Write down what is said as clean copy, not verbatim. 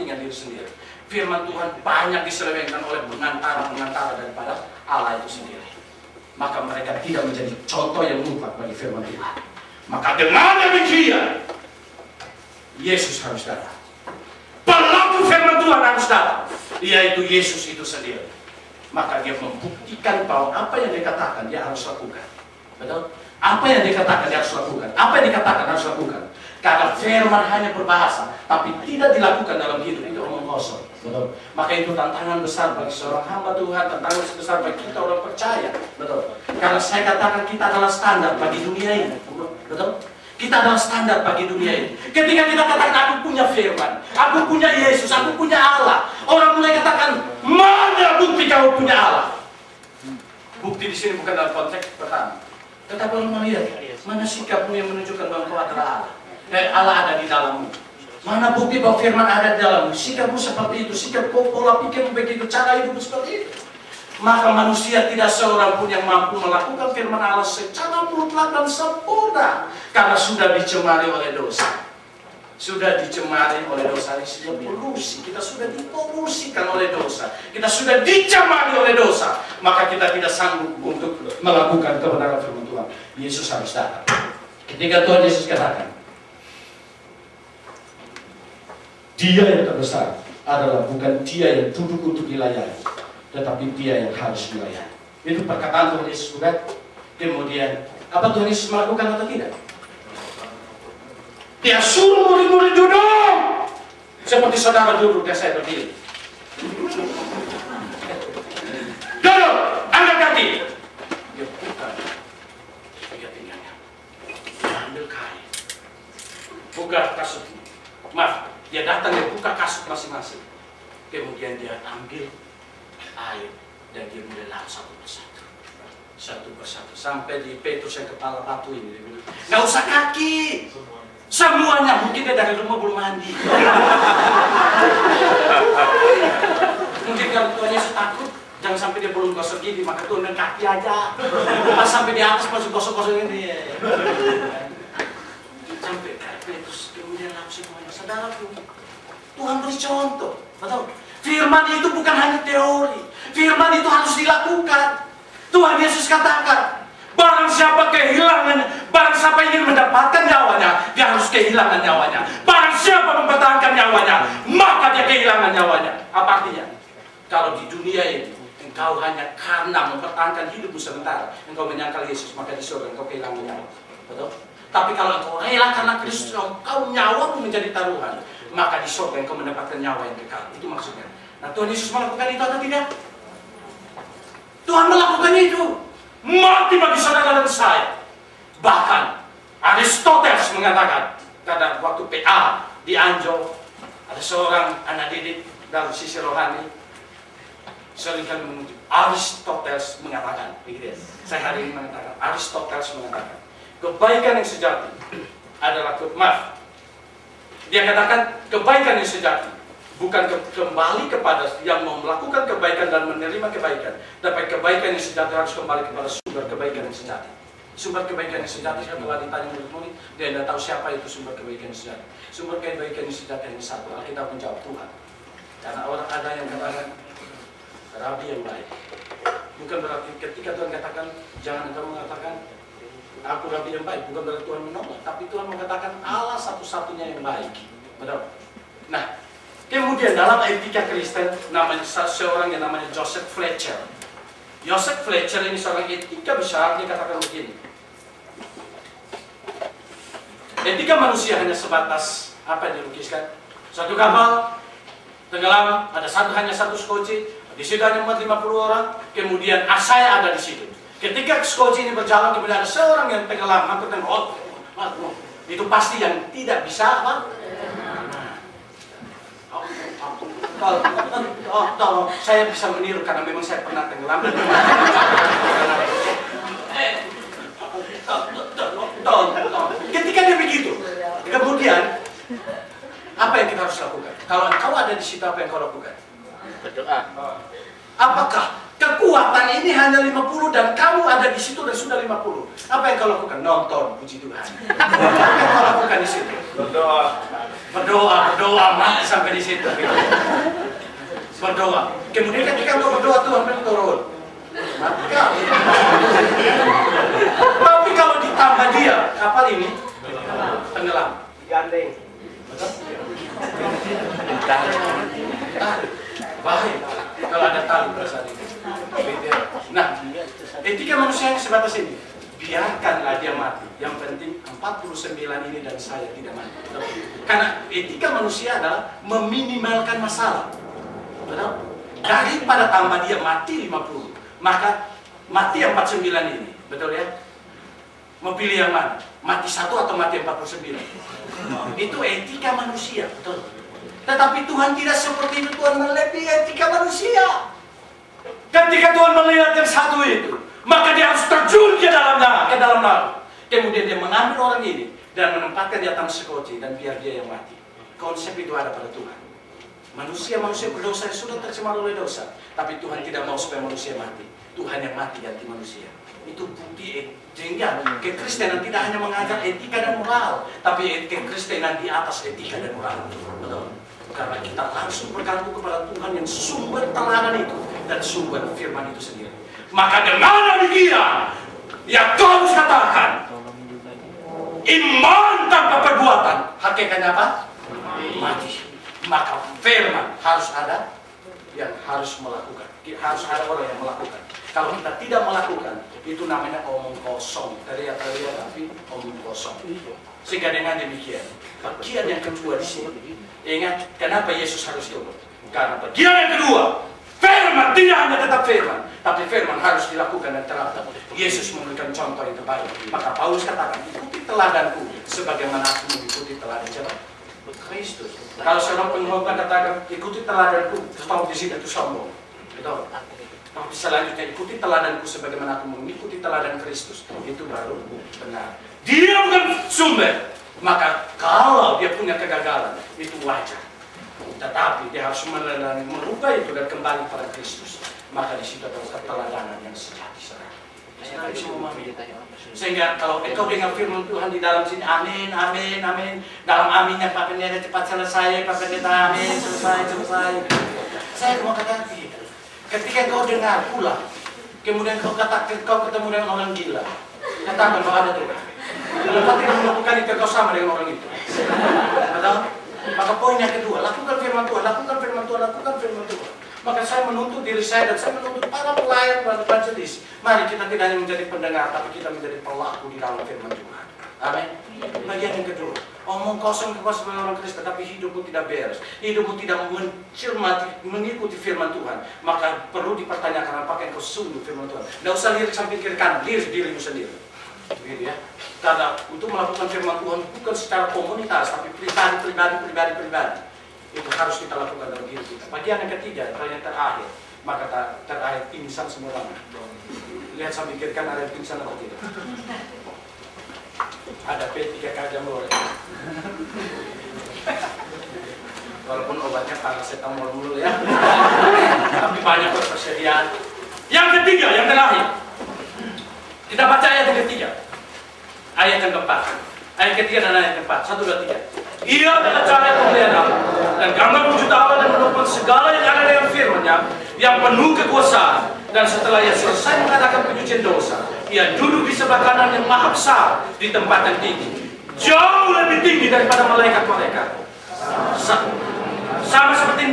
kepentingan diri sendiri. Firman Tuhan banyak diselewengkan oleh pengantara daripada Allah itu sendiri. Maka mereka tidak menjadi contoh yang mutlak bagi firman Tuhan. Maka dengan demikian, Yesus harus datang. Pelaku firman Tuhan harus datang, yaitu Yesus itu sendiri. Maka dia membuktikan bahwa apa yang dikatakan dia harus lakukan. Betul? Apa yang dikatakan dia harus lakukan. Apa yang dikatakan harus lakukan. Karena firman hanya berbahasa, tapi tidak dilakukan dalam hidup, itu omong kosong. Betul? Maka itu tantangan besar bagi seorang hamba Tuhan, tantangan besar bagi kita orang percaya. Betul? Karena saya katakan kita adalah standar bagi dunia ini. Betul? Kita adalah standar bagi dunia ini. Ketika kita katakan aku punya firman, aku punya Yesus, aku punya Allah, orang mulai katakan, mana bukti kamu punya Allah? Bukti di sini bukan dalam konteks pertama, tetapi orang melihat mana sikapmu yang menunjukkan bahwa kau adalah Allah. Allah ada di dalammu. Mana bukti bahwa firman ada di dalammu? Sikapmu seperti itu, sikap pola pikirmu begitu, cara hidupmu seperti itu. Maka manusia tidak seorang pun yang mampu melakukan firman Allah secara mutlak dan sempurna, karena sudah dicemari oleh dosa. Sudah dicemari oleh dosa, sudah polusi. Kita sudah dipolusikan oleh dosa. Kita sudah dicemari oleh dosa. Maka kita tidak sanggup untuk melakukan kebenaran firman Tuhan. Yesus harus datang. Ketika Tuhan Yesus katakan, Dia yang terbesar adalah bukan Dia yang duduk untuk dilayani, tetapi Dia yang harus dilayani. Itu perkataan Tuhan Yesus, bukan? Kemudian, apa Tuhan Yesus melakukan atau tidak? Dia suruh murid-murid duduk, seperti saudara duduk dan saya berdiri. Duduk, angkat kaki. Dia buka tiga pinggangnya, ambil kain, buka kasut. Maaf, dia datang, dia buka kasut masing-masing. Kemudian dia ambil air dan dia mulai lap satu persatu sampai di Petrus yang kepala batu ini. Dia bilang, nggak usah kaki, semuanya. Mungkin dia dari rumah belum mandi. Mungkin kalau Tuhan Yesus takut jangan sampai dia belum gosok gini, maka turun kaki aja. Pas sampai di atas masuk gosok-gosok ini. Sampai Petrus kemudian lap semuanya. Saudaraku, Tuhan beri contoh, betul? Firman itu bukan hanya teori. Firman itu harus dilakukan. Tuhan Yesus katakan, barang siapa ingin mendapatkan nyawanya, dia harus kehilangan nyawanya. Barang siapa mempertahankan nyawanya, maka dia kehilangan nyawanya. Apa artinya? Kalau di dunia ini, engkau hanya karena mempertahankan hidupmu sementara, engkau menyangkal Yesus, maka di surga engkau kehilangan nyawa. Betul? Tapi kalau engkau rela karena Kristus, engkau nyawamu menjadi taruhan, maka di surga engkau mendapatkan nyawa yang kekal. Itu maksudnya. Nah, Tuhan Yesus melakukan itu atau tidak? Tuhan melakukan itu. Mati bagi saudara dan saya. Bahkan Aristoteles mengatakan, pada waktu PA di Anjo, ada seorang anak didik dalam sisi rohani seringkali menuju. Aristoteles mengatakan, saya hari ini mengatakan, Aristoteles mengatakan, kebaikan yang sejati adalah dia katakan kebaikan yang sejati bukan kembali kepada yang mau melakukan kebaikan dan menerima kebaikan, tapi kebaikan yang sejati harus kembali kepada sumber kebaikan yang sejati. Sumber kebaikan yang sejati, saya telah ditanya murid-murid, dia tidak tahu siapa itu sumber kebaikan yang sejati. Sumber kebaikan yang sejati yang satu, Alkitab menjawab Tuhan. Karena orang ada yang katakan Rabi yang baik. Bukan berarti ketika Tuhan katakan jangan engkau mengatakan aku Rabi yang baik, bukan berarti Tuhan menolak, tapi Tuhan mengatakan Allah satu-satunya yang baik. Betul? Nah, kemudian dalam etika Kristen, namanya seorang yang namanya Joseph Fletcher. Joseph Fletcher ini seorang etika besar, dia katakan begini. Etika manusia hanya sebatas apa yang dilukiskan? Satu kapal tenggelam, ada hanya satu skoci, di situ ada 50 orang, kemudian saya ada di situ. Ketika skoci ini berjalan, kemudian ada seorang yang tenggelam, itu pasti yang tidak bisa apa? Tolong, saya bisa meniru karena memang saya pernah tenggelam. Ketika dia begitu, kemudian apa yang kita harus lakukan? Kalau engkau ada di situ, apa yang kau lakukan? Berdoa. Apakah kekuatan ini hanya 50 dan kamu ada di situ dan sudah 50? Apa yang kau lakukan? Nonton, puji Tuhan. Apa yang kau lakukan di situ? Berdoa. Berdoa mati sampai di situ. Berdoa. Kemudian ketika kau berdoa Tuhan akan turun. Mati kau. Tapi kalau ditambah dia, kapal ini tenggelam. Gandeng. Betul? Bahaya kalau ada tali pada saat ini. Nah, etika manusia yang sebatas ini. Biarkanlah dia mati. Yang penting 49 ini dan saya tidak mati. Karena etika manusia adalah meminimalkan masalah. Betul? Daripada tambah dia mati 50, maka mati 49 ini. Betul ya? Mau pilih yang mana? Mati 1 atau mati 49? Itu etika manusia. Betul? Tetapi Tuhan tidak seperti itu. Tuhan melebihi etika manusia. Ketika Tuhan melihat yang satu itu, maka dia harus terjun ke dalam laut. Kemudian dia mengambil orang ini dan menempatkan di atas sekoci dan biar dia yang mati. Konsep itu ada pada Tuhan. Manusia berdosa sudah tercemar oleh dosa, tapi Tuhan tidak mau supaya manusia mati. Tuhan yang mati ganti manusia. Itu bukti sehingga kekristenan tidak hanya mengajar etika dan moral, tapi kekristenan di atas etika dan moral. Betul? Karena kita langsung bergantung kepada Tuhan yang sumber teladan itu dan sumber firman itu sendiri. Maka dengan demikian, ya kau harus katakan, iman tanpa perbuatan, hakikatnya apa? Mati. Maka firman harus ada yang harus melakukan. Harus ada orang yang melakukan. Kalau kita tidak melakukan, itu namanya omong kosong. Teriak-teriak tapi omong kosong. Sehingga dengan demikian, bagian yang kedua di sini, ingat kenapa Yesus harus turun? Karena bagian yang kedua, firman tidak hanya tetap firman, tapi firman harus dilakukan dan terapkan. Yesus memberikan contoh yang terbaik. Maka Paulus katakan, ikuti teladanku sebagaimana aku mengikuti teladan siapa? Kristus. Kalau seorang pengkhotbah katakan, ikuti teladanku, tahu di sini itu sombong. Betul. Tapi selanjutnya ikuti teladanku sebagaimana aku mengikuti teladan Kristus. Itu baru benar. Dia bukan sumber. Maka kalau dia punya kegagalan, itu wajar. Tetapi dia harus merubah itu dan kembali pada Kristus. Maka di situ ada keteladanan yang sejati. Saya bisa memahami. Sehingga kalau engkau dengar firman Tuhan di dalam sini, amin, amin, amin. Dalam aminnya Pak Pendeta cepat selesai, Pak Pendeta, amin, selesai. Saya mau katakan, ketika kau dengar pulang, kemudian kau ketemu dengan orang gila, katakan bahwa ada Tuhan. Kalau kau tidak melakukan itu, kau sama dengan orang itu. Betul? Maka poin yang kedua, lakukan firman Tuhan, lakukan firman Tuhan, lakukan firman Tuhan. Maka saya menuntut diri saya dan saya menuntut para pelayan dan evangelis. Mari kita tidak hanya menjadi pendengar, tapi kita menjadi pelaku di dalam firman Tuhan. Amin. Bagian yang kedua, omong kosong sebagai orang Kristen, tapi hidupmu tidak beres, hidupmu tidak mencermati, mengikuti firman Tuhan. Maka perlu dipertanyakan apakah engkau sungguh firman Tuhan. Tidak usah lirik samping kiri kanan, lirik dirimu sendiri. Gitu ya. Karena untuk melakukan firman Tuhan bukan secara komunitas, tapi pribadi. Itu harus kita lakukan dalam diri kita. Bagian yang ketiga, yang terakhir, maka terakhir pingsan semua orang. Lihat samping kiri kanan ada pingsan atau tidak? Ada P3K Jamur. Walaupun obatnya paracetamol dulu ya. Tapi banyak persediaan. Yang ketiga, yang terakhir. Kita baca ayat yang ketiga. Ayat yang keempat. Ayat ketiga dan ayat keempat. 1, 2, 3. Ia adalah cahaya kemuliaan Allah dan gambar wujud Allah dan menopang segala yang ada dalam firman-Nya yang penuh kekuasaan. Dan setelah ia selesai mengadakan penyucian dosa, ia duduk di sebelah kanan yang maha besar di tempat yang tinggi, jauh lebih tinggi daripada malaikat-malaikat. Sama seperti